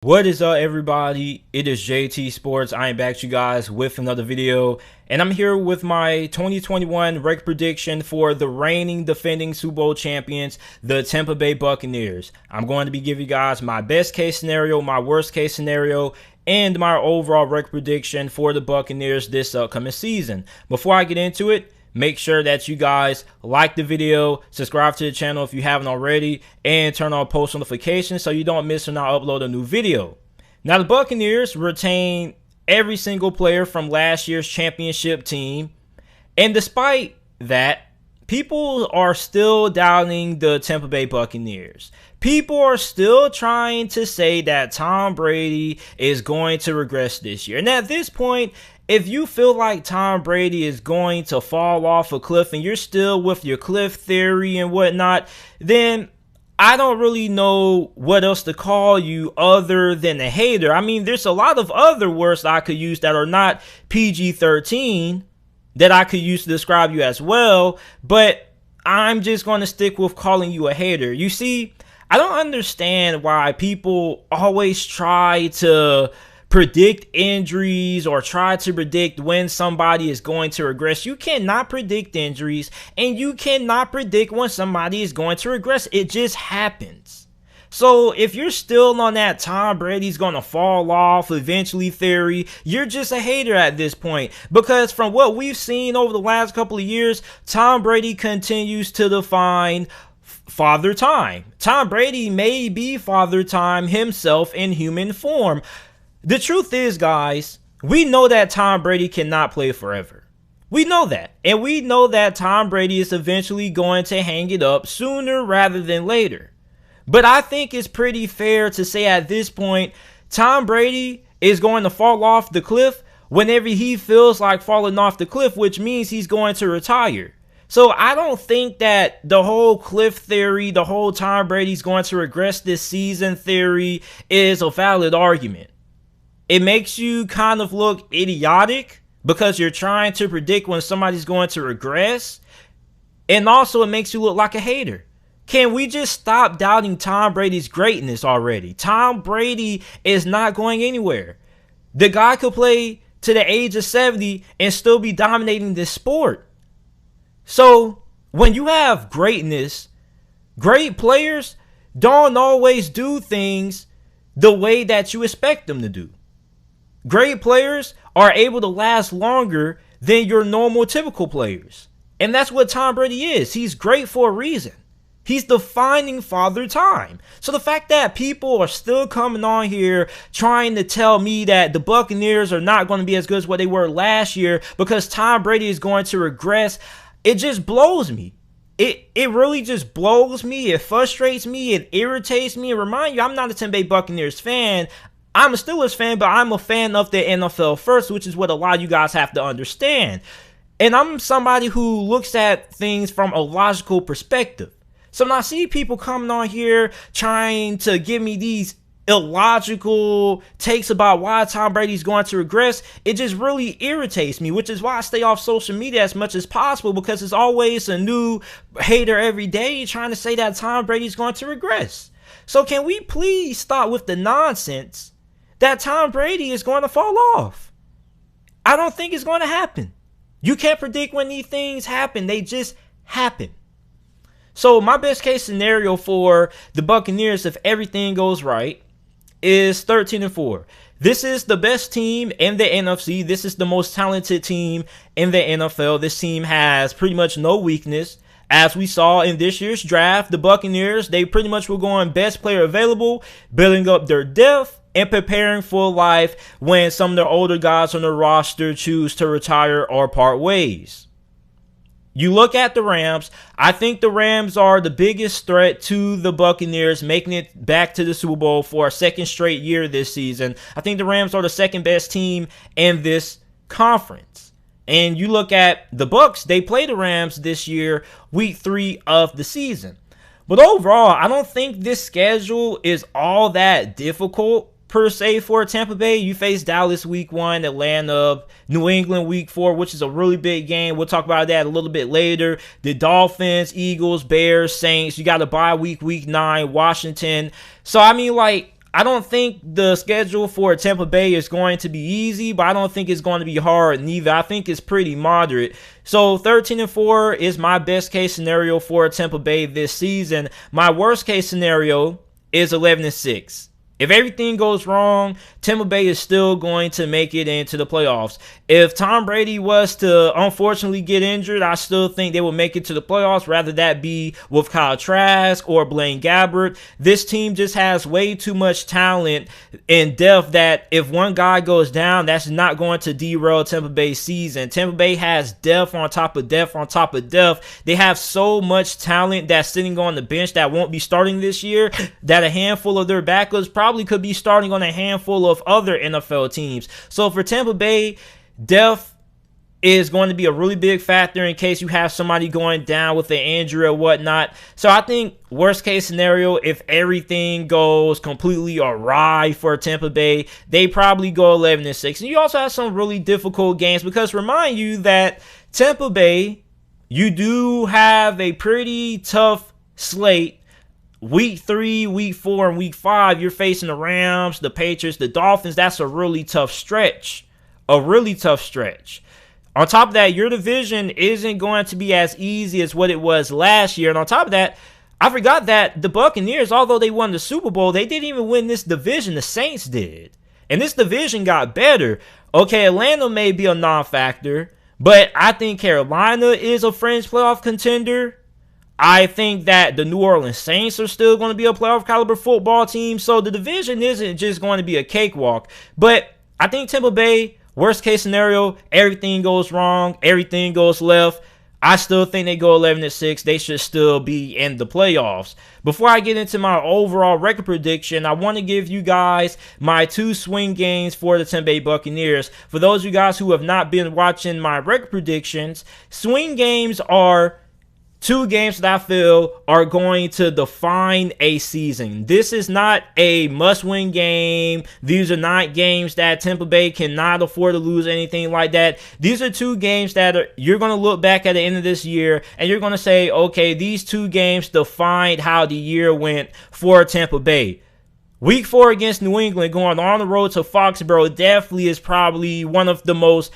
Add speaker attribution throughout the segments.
Speaker 1: What is up, everybody? It is JT Sports. I am back to you guys with another video, and I'm here with my 2021 record prediction for the reigning defending Super Bowl champions, the Tampa Bay Buccaneers. I'm going to be giving you guys my best case scenario, my worst case scenario, and my overall record prediction for the Buccaneers this upcoming season. Before I get into it, make sure that you guys like the video, subscribe to the channel if you haven't already, and turn on post notifications so you don't miss when I upload a new video. Now, the Buccaneers retain every single player from last year's championship team, and despite that, people are still doubting the Tampa Bay Buccaneers. People are still trying to say that Tom Brady is going to regress this year. And at this point, if you feel like Tom Brady is going to fall off a cliff and you're still with your cliff theory and whatnot, then I don't really know what else to call you other than a hater. I mean, there's a lot of other words I could use that are not PG-13 that I could use to describe you as well, but I'm just going to stick with calling you a hater. You see, I don't understand why people always try to predict injuries or try to predict when somebody is going to regress. You cannot predict injuries, and you cannot predict when somebody is going to regress. It just happens. So if you're still on that Tom Brady's going to fall off eventually theory, you're just a hater at this point. Because from what we've seen over the last couple of years, Tom Brady continues to define Father Time. Tom Brady may be Father Time himself in human form. The truth is, guys, we know that Tom Brady cannot play forever. We know that. And we know that Tom Brady is eventually going to hang it up sooner rather than later. But I think it's pretty fair to say at this point, Tom Brady is going to fall off the cliff whenever he feels like falling off the cliff, which means he's going to retire. So I don't think that the whole cliff theory, the whole Tom Brady's going to regress this season theory is a valid argument. It makes you kind of look idiotic because you're trying to predict when somebody's going to regress. And also it makes you look like a hater. Can we just stop doubting Tom Brady's greatness already? Tom Brady is not going anywhere. The guy could play to the age of 70 and still be dominating this sport. So when you have greatness, great players don't always do things the way that you expect them to do. Great players are able to last longer than your normal typical players. And that's what Tom Brady is. He's great for a reason. He's defining Father Time. So the fact that people are still coming on here trying to tell me that the Buccaneers are not going to be as good as what they were last year because Tom Brady is going to regress, it just blows me. It really just blows me. It frustrates me. It irritates me. And remind you, I'm not a Tampa Bay Buccaneers fan. I'm a Steelers fan, but I'm a fan of the NFL first, which is what a lot of you guys have to understand. And I'm somebody who looks at things from a logical perspective. So when I see people coming on here trying to give me these illogical takes about why Tom Brady's going to regress, it just really irritates me, which is why I stay off social media as much as possible, because there's always a new hater every day trying to say that Tom Brady's going to regress. So can we please stop with the nonsense that Tom Brady is going to fall off? I don't think it's going to happen. You can't predict when these things happen. They just happen. So my best case scenario for the Buccaneers, if everything goes right, is 13-4. This is the best team in the NFC. This is the most talented team in the NFL. This team has pretty much no weakness. As we saw in this year's draft, the Buccaneers, they pretty much were going best player available, building up their depth, and preparing for life when some of their older guys on the roster choose to retire or part ways. You look at the Rams. I think the Rams are the biggest threat to the Buccaneers making it back to the Super Bowl for a second straight year this season. I think the Rams are the second best team in this conference. And you look at the Bucs, they play the Rams this year, week 3 of the season. But overall, I don't think this schedule is all that difficult per se for Tampa Bay. You face Dallas week 1, Atlanta, New England week 4, which is a really big game. We'll talk about that a little bit later. The Dolphins, Eagles, Bears, Saints. You got a bye week 9, Washington. So I mean, like, I don't think the schedule for Tampa Bay is going to be easy, but I don't think it's going to be hard neither. I think it's pretty moderate. So 13-4 is my best case scenario for Tampa Bay this season. My worst case scenario is 11-6. If everything goes wrong, Tampa Bay is still going to make it into the playoffs. If Tom Brady was to unfortunately get injured, I still think they will make it to the playoffs, rather that be with Kyle Trask or Blaine Gabbert. This team just has way too much talent and depth that if one guy goes down, that's not going to derail Tampa Bay's season. Tampa Bay has depth on top of depth on top of depth. They have so much talent that's sitting on the bench that won't be starting this year that a handful of their backups probably could be starting on a handful of other NFL teams. So for Tampa Bay, depth is going to be a really big factor in case you have somebody going down with an injury or whatnot. So I think worst case scenario, if everything goes completely awry for Tampa Bay, they probably go 11-6. And you also have some really difficult games because remind you that Tampa Bay, you do have a pretty tough slate. Week 3, week 4, and week 5, you're facing the Rams, the Patriots, the Dolphins. That's a really tough stretch. A really tough stretch. On top of that, your division isn't going to be as easy as what it was last year. And on top of that, I forgot that the Buccaneers, although they won the Super Bowl, they didn't even win this division. The Saints did. And this division got better. Okay, Atlanta may be a non-factor, but I think Carolina is a fringe playoff contender. I think that the New Orleans Saints are still going to be a playoff caliber football team. So the division isn't just going to be a cakewalk. But I think Tampa Bay, worst case scenario, everything goes wrong, everything goes left. I still think they go 11-6. They should still be in the playoffs. Before I get into my overall record prediction, I want to give you guys my 2 swing games for the Tampa Bay Buccaneers. For those of you guys who have not been watching my record predictions, swing games are 2 games that I feel are going to define a season. This is not a must-win game. These are not games that Tampa Bay cannot afford to lose, anything like that. These are 2 games that you're going to look back at the end of this year and you're going to say, okay, these 2 games defined how the year went for Tampa Bay. Week 4 against New England, going on the road to Foxborough, definitely is probably one of the most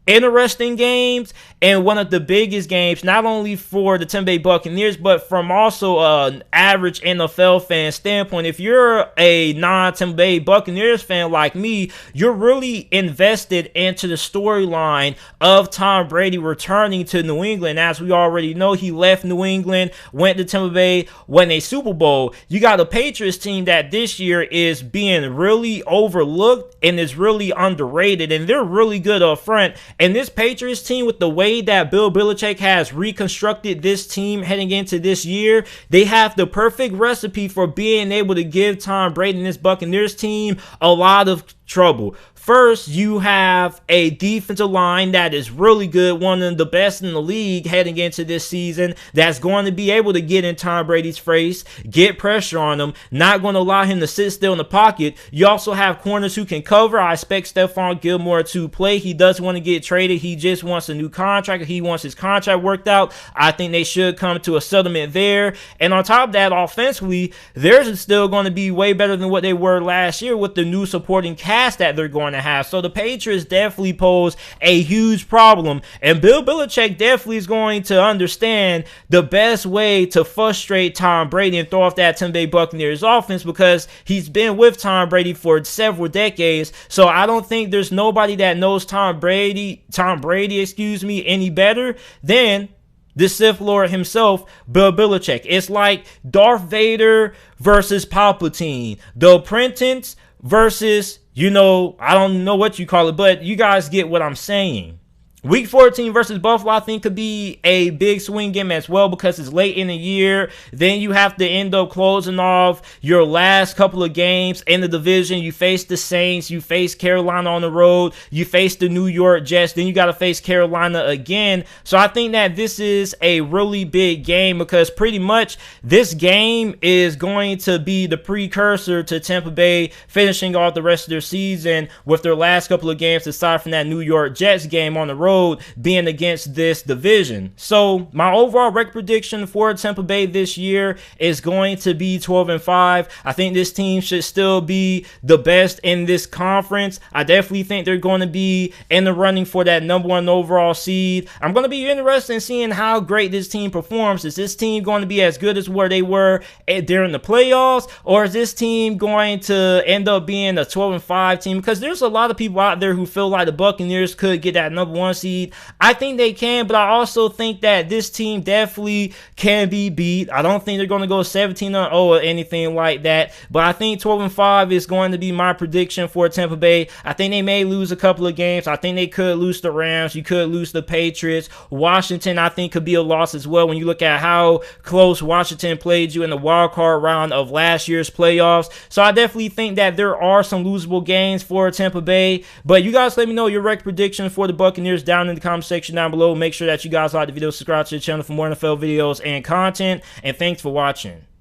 Speaker 1: interesting games and one of the biggest games, not only for the Tampa Bay Buccaneers, but from also an average NFL fan standpoint. If you're a non-Tampa Bay Buccaneers fan like me, you're really invested into the storyline of Tom Brady returning to New England. As we already know, he left New England, went to Tampa Bay, won a Super Bowl. You got a Patriots team that this year is being really overlooked and is really underrated, and they're really good up front. And this Patriots team, with the way that Bill Belichick has reconstructed this team heading into this year, they have the perfect recipe for being able to give Tom Brady and this Buccaneers team a lot of trouble. First, you have a defensive line that is really good, one of the best in the league heading into this season, that's going to be able to get in Tom Brady's face, get pressure on him, not going to allow him to sit still in the pocket. You also have corners who can cover. I expect Stephon Gilmore to play. He doesn't want to get traded. He just wants a new contract. He wants his contract worked out. I think they should come to a settlement there. And on top of that, offensively, theirs is still going to be way better than what they were last year with the new supporting cast that they're going to have. So the Patriots definitely pose a huge problem, and Bill Belichick definitely is going to understand the best way to frustrate Tom Brady and throw off that Tampa Bay Buccaneers offense, because he's been with Tom Brady for several decades. So I don't think there's nobody that knows Tom Brady, any better than the Sith Lord himself, Bill Belichick. It's like Darth Vader versus Palpatine, the Apprentice versus, I don't know what you call it, but you guys get what I'm saying. Week 14 versus Buffalo, I think, could be a big swing game as well, because it's late in the year. Then you have to end up closing off your last couple of games in the division. You face the Saints, you face Carolina on the road, you face the New York Jets, then you got to face Carolina again. So I think that this is a really big game, because pretty much this game is going to be the precursor to Tampa Bay finishing off the rest of their season with their last couple of games, aside from that New York Jets game on the road. road being against this division. So my overall record prediction for Tampa Bay this year is going to be 12-5. I think this team should still be the best in this conference. I definitely think they're going to be in the running for that #1 overall seed. I'm going to be interested in seeing how great this team performs. Is this team going to be as good as where they were during the playoffs, or is this team going to end up being a 12-5 team? Because there's a lot of people out there who feel like the Buccaneers could get that #1 seed. I think they can, but I also think that this team definitely can be beat. I don't think they're going to go 17-0 or anything like that, but I think 12-5 is going to be my prediction for Tampa Bay. I think they may lose a couple of games. I think they could lose the Rams. You could lose the Patriots. Washington, I think, could be a loss as well when you look at how close Washington played you in the wild card round of last year's playoffs. So I definitely think that there are some losable games for Tampa Bay. But you guys let me know your record prediction for the Buccaneers down in the comment section down below. Make sure that you guys like the video, subscribe to the channel for more NFL videos and content. And thanks for watching.